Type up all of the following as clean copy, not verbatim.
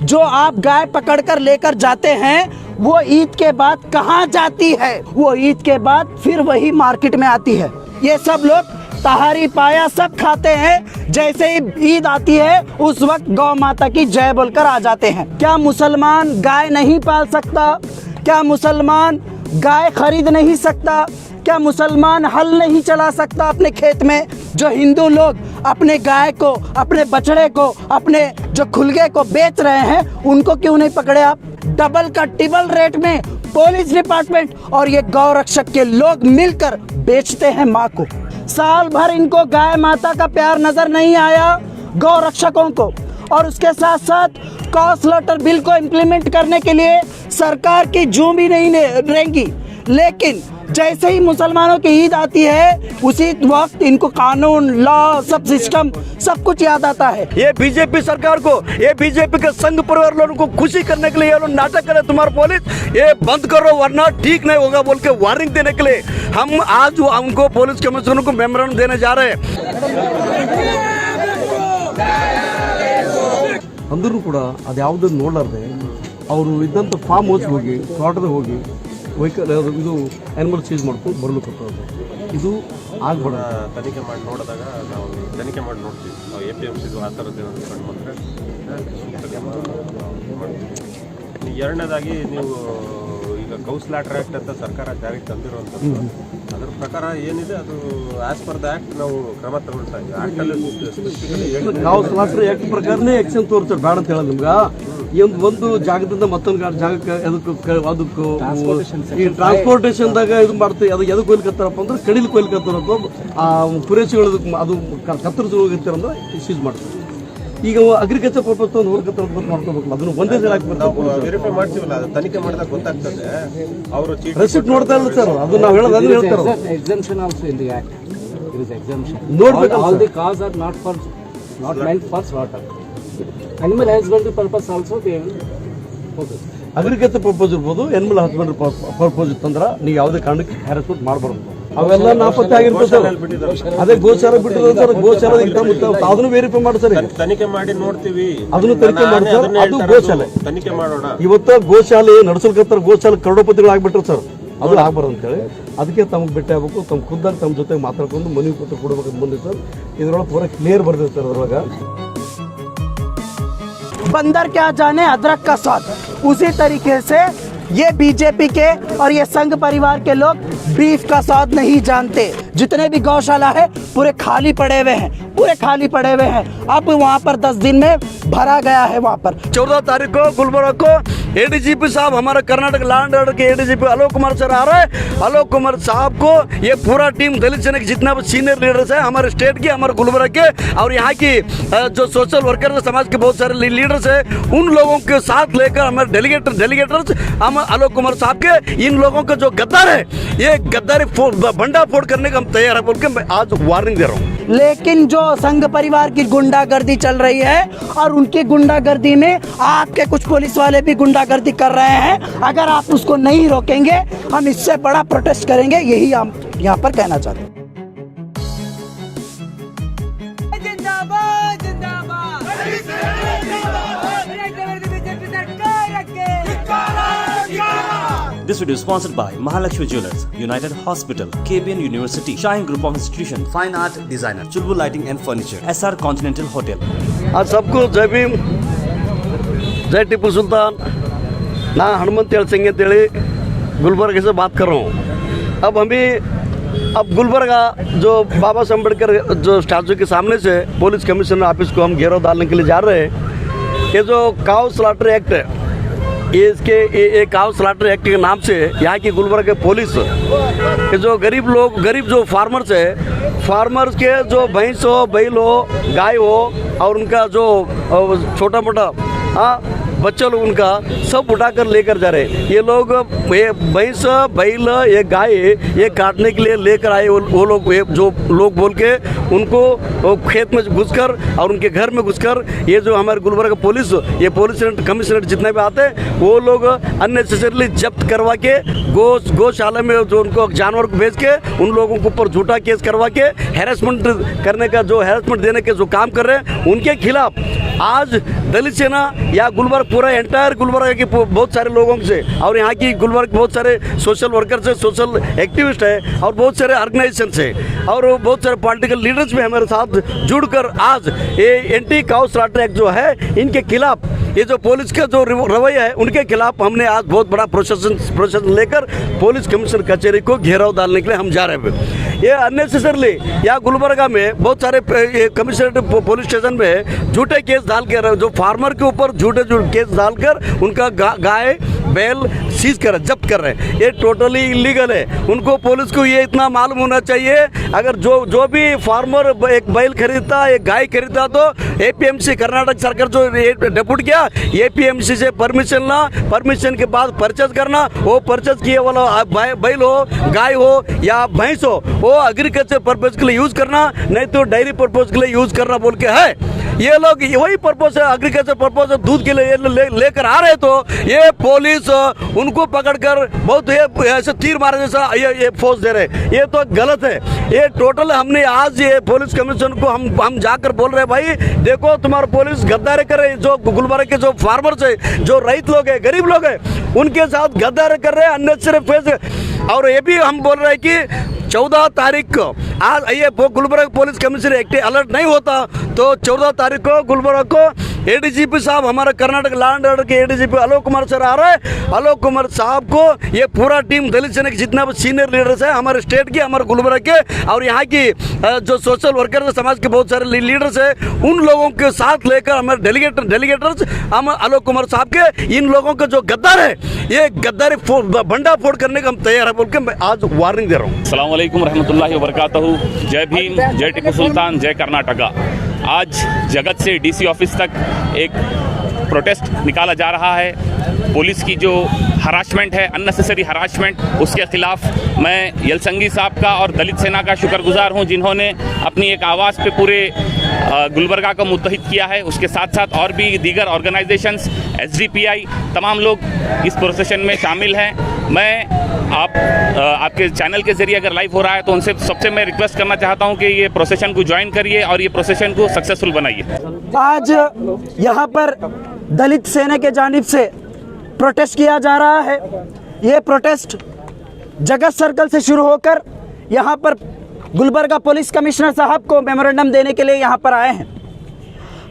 जो आप गाय पकड़कर लेकर जाते हैं वो ईद के बाद कहाँ जाती है? वो ईद के बाद फिर वही मार्केट में आती है। ये सब लोग तहारी पाया सब खाते हैं, जैसे ही ईद आती है उस वक्त गौ माता की जय बोलकर आ जाते हैं। क्या मुसलमान गाय नहीं पाल सकता? क्या मुसलमान गाय खरीद नहीं सकता? क्या मुसलमान हल नहीं चला सकता अपने खेत में? जो हिंदू लोग अपने गाय को, अपने बछड़े को, अपने जो खुलगे को बेच रहे हैं, उनको क्यों नहीं पकड़े आप? डबल का टिबल रेट में पुलिस डिपार्टमेंट और ये गौ रक्षक के लोग मिलकर बेचते हैं माँ को। साल भर इनको गाय माता का प्यार नजर नहीं आया गौ रक्षकों को। और उसके साथ साथ कॉ स्लॉटर बिल को इम्प्लीमेंट करने के लिए सरकार की जूं भी नहीं रहेंगी, लेकिन जैसे ही मुसलमानों की ईद आती है उसी वक्त इनको कानून, लॉ, सब सिस्टम सब कुछ याद आता है। ये बीजेपी सरकार को, ये बीजेपी के संघ परिवार लोगों को खुशी करने के लिए ये लोग नाटक करे, तुम्हारा पुलिस ये बंद करो वरना ठीक नहीं होगा बोल के वार्निंग देने के लिए हम आज उनको पुलिस कमिश्नर को मेमोरेंडम देने जा रहे हैं। अंदरू ಕೂಡ ಅದು ಯಾವುದನ್ನು ನೋಡಲಾರದೆ ಅವರು ಇದ್ದಂಥ ಫಾರ್ಮ್ ಹೌಸ್ ಹೋಗಿ ತೋಟದ ಹೋಗಿ ವೆಹಿಕಲ್ ಇದು ಆನಿಮಲ್ ಚೇಂಜ್ ಮಾಡ್ಕೊಂಡು ಬರ್ಲಿಕ್ಕೆ ಇದು ಆಗ್ಬಾರ್ದು. ತನಿಖೆ ಮಾಡಿ ನೋಡಿದಾಗ ನಾವು ತನಿಖೆ ಮಾಡಿ ನೋಡ್ತೀವಿ. ನಾವು APMC ಆ ಥರದ್ದು ಏನಾದರೂ ಕಂಡು ಬಂದರೆ ಎರಡನೇದಾಗಿ ನೀವು ಈಗ ಗೌ ಸ್ಲಾಟರ್ ಆ್ಯಕ್ಟ್ ಅಂತ ಸರ್ಕಾರ ಜಾರಿಗೆ ತಂದಿರುವಂಥದ್ದು, ಅದರ ಪ್ರಕಾರ ಏನಿದೆ ಅದು ಆಸ್ ಪರ್ ದ ಆ್ಯಕ್ಟ್ ನಾವು ಕ್ರಮ ತಗೊಳ್ತಾ ಇದ್ದೀವಿ. ಆ್ಯಕ್ಟಲ್ಲಿ ಗೌ ಸ್ಲಾಟರ್ ಆ್ಯಕ್ಟ್ ಪ್ರಕಾರನೇ ಆ್ಯಕ್ಷನ್ ತೋರಿಸ್ತಾರೆ, ಬೇಡ ಅಂತ ಹೇಳೋದು ನಿಮ್ಗೆ. ಒಂದು ಜಾಗದಿಂದ ಮತ್ತೊಂದು ಜಾಗಕ್ಕೆ ಅದಕ್ಕೂ ಈ ಟ್ರಾನ್ಸ್ಪೋರ್ಟೇಷನ್ದಾಗ ಇದು ಮಾಡ್ತೀವಿ. ಅದು ಎದಕ್ಕೆ ಕೊಯ್ಲಿಕತ್ತಾರಪ್ಪ ಅಂದ್ರೆ ಕಡಿಲಿ ಕೊಯ್ಲಿಕತ್ತಾರಪ್ಪ ಆ ಪುರೇಶಿಗಳು ಅದು ಕತ್ತರಿಸಿ ಹೋಗಿರ್ತಾರಂದ್ರೆ ಸೀಸ್ ಮಾಡ್ತಾರೆ. ಈಗ ಅಗ್ರಿಕಲ್ಚರ್ ಪರ್ಪಸ್ ಒಂದು ಹೋಗ್ತಾರೆ ಮಾಡ್ಕೋಬೇಕು, ಅದನ್ನು ಒಂದೇ ಸಲ ವೆರಿಫೈ ಮಾಡ್ತೀವಲ್ಲ, ಅದು ತನಿಖೆ ಮಾಡಿದಾಗ ಗೊತ್ತಾಗ್ತದೆ. ಅವರು ರೆಸಿಪ್ಟ್ ನೋಡ್ತಾ ಇಲ್ಲ ಸರ್, ಅದು ನಾವು ಹೇಳೋದು ಅದನ್ನ ಹೇಳ್ತಾರೆ. exemption also in the act. There is exemption. ನೋಡ್ಬೇಕು. All the cars are not meant for slaughter. Animal husbandry purpose also they will focus. Agriculture purpose ಇರ್ಬೋದು, ಎನಿಮಲ್ ಹಸ್ಬೆಂಡ್ರಿ ಪರ್ಪಸ್ ಇತ್ತಂದ್ರೆ ನೀವು ಯಾವುದೇ ಕಾರಣಕ್ಕೆ ಹ್ಯಾರಸ್ಮೆಂಟ್ ಮಾಡಬಾರ್ದು. ಅವೆಲ್ಲ ನಾಪತ್ತೆ ಆಗಿರ್ತದೆ. ಅದೇ ಗೋಚಾರ ಬಿಟ್ಟಿರೋದು, ಗೋಚಾರ ಅದನ್ನು ವೆರಿಫೈ ಮಾಡ್ತಾರೆ, ತನಿಖೆ ಮಾಡಿ ನೋಡ್ತೀವಿ, ಅದನ್ನು ತನಿಖೆ ಮಾಡ್ತಾರೆ. ಅದು ಗೋಶಾಲೆ ತನಿಖೆ ಮಾಡೋಣ. ಇವತ್ತು ಗೋಶಾಲೆ ನಡೆಸಲ್ಕತ್ತಾರ, ಗೋಶಾಲೆ ಕರೋಡಪತಿಗಳು ಆಗ್ಬಿಟ್ರು ಸರ್, ಅದು ಆಗ್ಬಾರ್ದು ಅಂತೇಳಿ ಅದಕ್ಕೆ ತಮಗೆ ಭೇಟಿ ಆಗ್ಬೇಕು. ತಮ್ಮ ಖುದ್ದಾಗಿ ತಮ್ಮ ಜೊತೆ ಮಾತಾಡ್ಕೊಂಡು ಮನವಿ ಪತ್ರ ಕೊಡ್ಬೇಕಂತ ಬಂದಿದೆ ಸರ್. ಇದರೊಳಗೆ ಪೂರ ಕ್ಲಿಯರ್ ಬರ್ದಿದೆ ಸರ್. ಅದ್ರೊಳಗೆ बंदर क्या जाने अदरक का स्वाद, उसी तरीके से ये बीजेपी के और ये संघ परिवार के लोग बीफ का स्वाद नहीं जानते। जितने भी गौशाला है पूरे खाली पड़े हुए हैं, पूरे खाली पड़े हुए हैं। अब वहाँ पर 10 दिन में भरा गया है। वहाँ पर 14 तारीख को गुलबर्गा को ADGP साहब, हमारा कर्नाटक लैंड ऑर्डर के ADGP आलोक कुमार सर आ रहे हैं। आलोक कुमार साहब को ये पूरा टीम दलित सेना के जितना भी सीनियर लीडर्स है हमारे स्टेट के, हमारे गुलबर्गा के और यहाँ की जो सोशल वर्कर समाज के बहुत सारे लीडर्स है, उन लोगों के साथ लेकर हमारे डेलीगेटर्स हम आलोक कुमार साहब के, इन लोगों का जो गद्दार है ये गद्दारी भंडा फोड़ करने का हम तैयार है बोल के मैं आज वार्निंग दे रहा हूँ। लेकिन जो संघ परिवार की गुंडागर्दी चल रही है और उनकी गुंडागर्दी में आपके कुछ पुलिस वाले भी गुंडागर्दी कर रहे हैं, अगर आप उसको नहीं रोकेंगे हम इससे बड़ा प्रोटेस्ट करेंगे, यही हम यहाँ पर कहना चाहते हैं। This video is sponsored by Mahalakshmi Jewelers, United Hospital, KBN University, Shine Group of Institutions, Fine Art Designer, Chulbul Lighting and Furniture, SR Continental Hotel. आज सबको जय भीम, जय टीपू सुल्तान। ना हनुमंत सिंह तेली गुलबर्गा से बात कर रहा हूँ। अब गुलबर्गा जो बाबा साहब अम्बेडकर जो स्टैचू के सामने से पुलिस कमिश्नर ऑफिस को हम घेराव डालने के लिए जा रहे हैं। ये जो काउ स्लॉटर एक्ट है, ये काउ स्लॉटर एक्ट के नाम से यहाँ की गुलबर्गा के पुलिस ये जो गरीब जो फार्मर्स है, फार्मर्स के जो भैंस हो, बैल हो, गाय हो और उनका जो छोटा मोटा बच्चे लोग उनका सब उठाकर लेकर जा रहे हैं। ये लोग भैंस, बैल, ये गाय ये काटने के लिए लेकर आए वो लोग, जो लोग बोल के उनको खेत में घुसकर और उनके घर में घुसकर ये जो हमारे गुलबर्गा पुलिस, ये पुलिस कमिश्नर जितने भी आते हैं वो लोग अननेसेसरीली जब्त करवा के गौशाला में जो उनको जानवर को भेज के उन लोगों के ऊपर झूठा केस करवा के हैरेसमेंट करने का, जो हैरेसमेंट देने के जो काम कर रहे हैं उनके खिलाफ आज दलित सेना या गुलबर्ग पूरा एंटायर गुलबर्ग के बहुत सारे लोगों से और यहाँ की गुलबर्ग बहुत सारे सोशल वर्कर से, सोशल एक्टिविस्ट है और बहुत सारे ऑर्गेनाइजेशन से और बहुत सारे पॉलिटिकल लीडर्स भी हमारे साथ जुड़कर आज ये एंटी काउ स्लॉटर एक्ट जो है इनके खिलाफ, ये जो पुलिस का जो रवैया है उनके खिलाफ हमने आज बहुत बड़ा प्रोसेशन लेकर पुलिस कमिश्नर कचहरी को घेराव डालने के लिए हम जा रहे हैं। ये अननेसेसरली या गुलबर्गा में बहुत सारे कमिश्नरेट पुलिस स्टेशन में झूठे केस डालकर, जो फार्मर के ऊपर झूठे केस डालकर उनका गाय बैल सीज कर जब्त कर रहे हैं, ये टोटली इलीगल है। उनको पुलिस को ये इतना मालूम होना चाहिए, अगर जो भी फार्मर एक बैल खरीदता, एक गाय खरीदता तो एपीएमसी कर्नाटक सरकार जो डेप्यूट किया, एपीएमसी से परमिशन ला, परमिशन के बाद परचेज करना, वो परचेज किए वाला बैल हो, गाय हो या भैंस हो, वो एग्रीकल्चर पर्पज के लिए यूज करना, नहीं तो डेयरी पर्पज के लिए यूज करना बोल के है। ये लोग वही पर्पज है, एग्रीकल्चर पर्पज दूध के लिए लेकर आ रहे, तो ये पुलिस उनको पकड़कर बहुत ऐसे तीर मारे जैसा ये फोर्स दे रहे, ये तो गलत है। ये टोटल हमने आज ये पुलिस कमिश्नर को हम जाकर बोल रहे हैं, भाई देखो तुम्हारा पुलिस गद्दारी कर रहे, जो गुलबर्ग के जो फार्मर्स है, जो रईत लोग है, गरीब लोग है, उनके साथ गद्दारी कर रहे हैं, अननेसेसरी फेस। और ये भी हम बोल रहे हैं कि 14 तारीख को आज ये Gulbarg police commissioner act alert नहीं होता तो 14 तारीख को गुलबर्ग को एडीजीपी साहब, हमारा कर्नाटक लॉ एंड ऑर्डर के एडीजीपी आलोक कुमार सर आ रहे हैं। आलोक कुमार साहब को ये पूरा टीम दलित सेना के जितना भी सीनियर लीडर्स है हमारे स्टेट के, हमारे गुलबर्ग के और यहाँ की जो सोशल वर्कर समाज के बहुत सारे लीडर्स है, उन लोगों के साथ लेकर हमारे डेलीगेटर्स हम आलोक कुमार साहब के, इन लोगों का जो गद्दार है, ये गद्दारी भंडा फोड़ करने का हम तैयार है बोल के मैं आज वार्निंग दे रहा हूँ। अस्सलाम वालेकुम रहमतुल्लाहि व बरकातहू। जय भीम, जय टीपू सुल्तान, जय कर्नाटका। आज जगत से डीसी ऑफिस तक एक प्रोटेस्ट निकाला जा रहा है। पुलिस की जो हरासमेंट है, अननेसेसरी हरासमेंट, उसके खिलाफ मैं यलसंगी साहब का और दलित सेना का शुक्रगुजार हूं, जिन्होंने अपनी एक आवाज़ पे पूरे गुलबर्गा को मुत्तहिद किया है। उसके साथ साथ और भी दीगर ऑर्गेनाइजेशंस, एसडीपीआई, तमाम लोग इस प्रोसेशन में शामिल हैं। मैं आपके चैनल के जरिए अगर लाइव हो रहा है तो उनसे सबसे मैं रिक्वेस्ट करना चाहता हूं कि ये प्रोसेशन को ज्वाइन करिए और ये प्रोसेशन को सक्सेसफुल बनाइए। आज यहाँ पर दलित सेना के जानिब से प्रोटेस्ट किया जा रहा है। ये प्रोटेस्ट जगत सर्कल से शुरू होकर यहाँ पर गुलबर्गा पुलिस कमिश्नर साहब को मेमोरेंडम देने के लिए यहाँ पर आए हैं।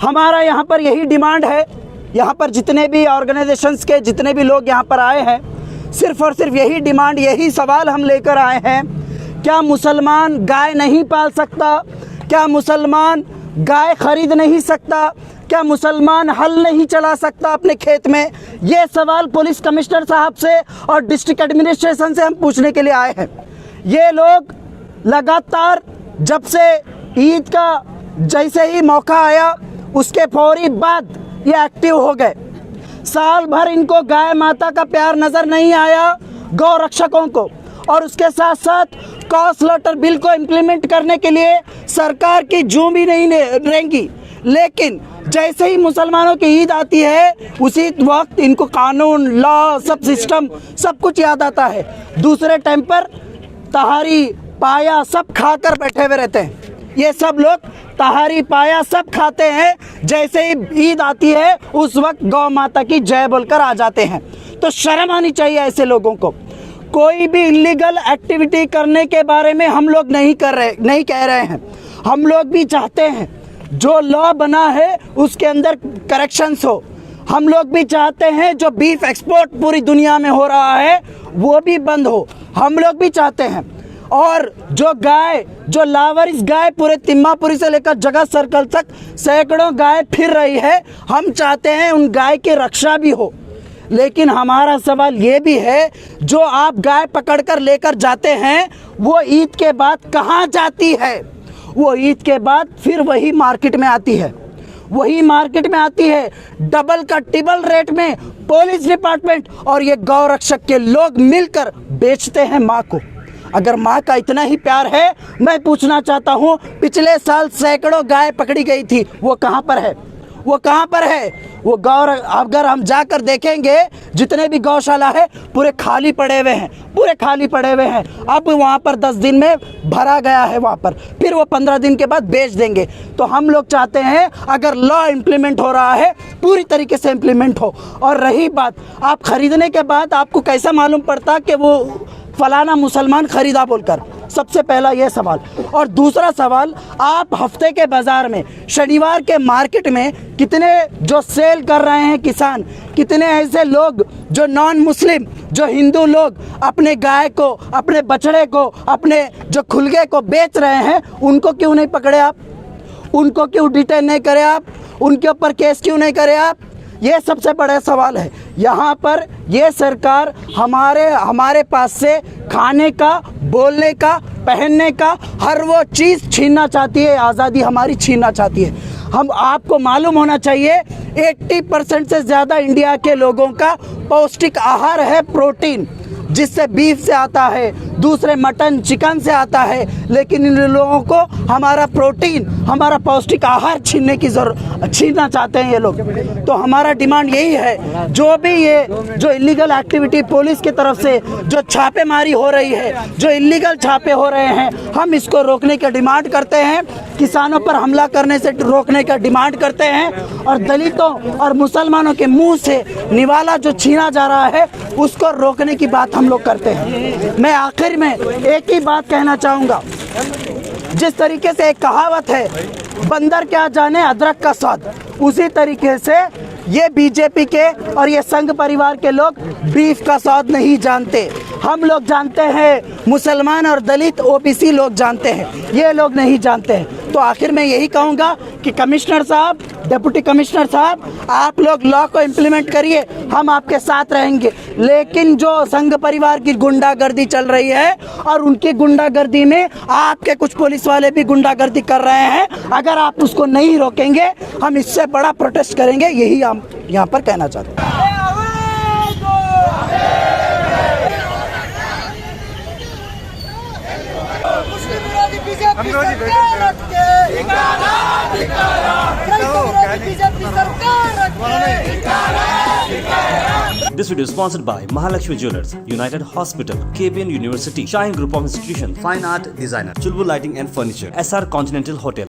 हमारा यहाँ पर यही डिमांड है, यहाँ पर जितने भी ऑर्गेनाइजेशंस के जितने भी लोग यहाँ पर आए हैं, सिर्फ और सिर्फ यही डिमांड, यही सवाल हम लेकर आए हैं। क्या मुसलमान गाय नहीं पाल सकता? क्या मुसलमान गाय खरीद नहीं सकता? क्या मुसलमान हल नहीं चला सकता अपने खेत में? ये सवाल पुलिस कमिश्नर साहब से और डिस्ट्रिक्ट एडमिनिस्ट्रेशन से हम पूछने के लिए आए हैं। ये लोग लगातार जब से ईद का जैसे ही मौका आया उसके फौरी बाद ये एक्टिव हो गए। साल भर इनको गाय माता का प्यार नज़र नहीं आया, गौ रक्षकों को, और उसके साथ साथ काउ स्लॉटर बिल को इम्प्लीमेंट करने के लिए सरकार की जूं भी नहीं रहेंगी। लेकिन जैसे ही मुसलमानों की ईद आती है उसी वक्त इनको कानून, लॉ, सब सिस्टम, सब कुछ याद आता है। दूसरे टाइम पर तहारी पाया सब खाकर बैठे हुए रहते हैं। ये सब लोग तहारी पाया सब खाते हैं, जैसे ही ईद आती है उस वक्त गौ माता की जय बोलकर आ जाते हैं। तो शर्म आनी चाहिए ऐसे लोगों को। कोई भी इलीगल एक्टिविटी करने के बारे में हम लोग नहीं कह रहे हैं। हम लोग भी चाहते हैं जो लॉ बना है उसके अंदर करेक्शंस हो। हम लोग भी चाहते हैं जो बीफ एक्सपोर्ट पूरी दुनिया में हो रहा है वो भी बंद हो, हम लोग भी चाहते हैं। और जो गाय, जो लावारिस गाय पूरे तिम्मापुरी से लेकर जगत सर्कल तक सैकड़ों गाय फिर रही है, हम चाहते हैं उन गाय की रक्षा भी हो। लेकिन हमारा सवाल ये भी है, जो आप गाय पकड़कर लेकर जाते हैं वो ईद के बाद कहाँ जाती है? वो ईद के बाद फिर वही मार्केट में आती है, वही मार्केट में आती है डबल का ट्रिपल रेट में। पुलिस डिपार्टमेंट और ये गौ रक्षक के लोग मिलकर बेचते हैं माँ को। अगर माँ का इतना ही प्यार है, मैं पूछना चाहता हूँ, पिछले साल सैकड़ों गाय पकड़ी गई थी, वो कहाँ पर है? वो कहाँ पर है? वो गौ, अगर हम जाकर देखेंगे जितने भी गौशाला है पूरे खाली पड़े हुए हैं, पूरे खाली पड़े हुए हैं। अब वहाँ पर 10 दिन में भरा गया है वहाँ पर, फिर वो 15 दिन के बाद बेच देंगे। तो हम लोग चाहते हैं अगर लॉ इम्प्लीमेंट हो रहा है पूरी तरीके से इम्प्लीमेंट हो। और रही बात, आप खरीदने के बाद आपको कैसा मालूम पड़ता कि वो फलाना मुसलमान खरीदा बोलकर? सबसे पहला ये सवाल। और दूसरा सवाल, आप हफ्ते के बाज़ार में, शनिवार के मार्केट में कितने जो सेल कर रहे हैं किसान, कितने ऐसे लोग जो नॉन मुस्लिम, जो हिंदू लोग अपने गाय को, अपने बछड़े को, अपने जो खुलगे को बेच रहे हैं, उनको क्यों नहीं पकड़े आप? उनको क्यों डिटेन नहीं करे आप? उनके ऊपर केस क्यों नहीं करे आप? ये सबसे बड़ा सवाल है। यहाँ पर ये सरकार हमारे पास से खाने का, बोलने का, पहनने का हर वो चीज़ छीनना चाहती है, आज़ादी हमारी छीनना चाहती है। हम आपको मालूम होना चाहिए 80% से ज़्यादा इंडिया के लोगों का पौष्टिक आहार है प्रोटीन, जिससे बीफ से आता है, दूसरे मटन चिकन से आता है। लेकिन इन लोगों को हमारा प्रोटीन, हमारा पौष्टिक आहार छीनना चाहते हैं ये लोग। तो हमारा डिमांड यही है, जो भी ये जो इलीगल एक्टिविटी पुलिस की तरफ से जो छापेमारी हो रही है, जो इलीगल छापे हो रहे हैं, हम इसको रोकने की डिमांड करते हैं। किसानों पर हमला करने से रोकने का डिमांड करते हैं। और दलितों और मुसलमानों के मुंह से निवाला जो छीना जा रहा है उसको रोकने की बात हम लोग करते हैं। मैं आखिर में एक ही बात कहना चाहूँगा, जिस तरीके से एक कहावत है, बंदर क्या जाने अदरक का स्वाद, उसी तरीके से ये बीजेपी के और ये संघ परिवार के लोग बीफ का स्वाद नहीं जानते। हम लोग जानते हैं, मुसलमान और दलित ओबीसी लोग जानते हैं, ये लोग नहीं जानते हैं। तो आखिर में यही कहूँगा कि कमिश्नर साहब, डिप्टी कमिश्नर साहब, आप लोग लॉ को इम्प्लीमेंट करिए, हम आपके साथ रहेंगे। लेकिन जो संघ परिवार की गुंडागर्दी चल रही है और उनकी गुंडागर्दी में आपके कुछ पुलिस वाले भी गुंडागर्दी कर रहे हैं, अगर आप उसको नहीं रोकेंगे हम इससे बड़ा प्रोटेस्ट करेंगे। यही हम यहाँ पर कहना चाहते हैं। This video is sponsored by Mahalakshmi Jewelers, United Hospital, KBN University, Shine Group of Institutions, Fine Art Designer, Chulbul Lighting and Furniture, SR Continental Hotel.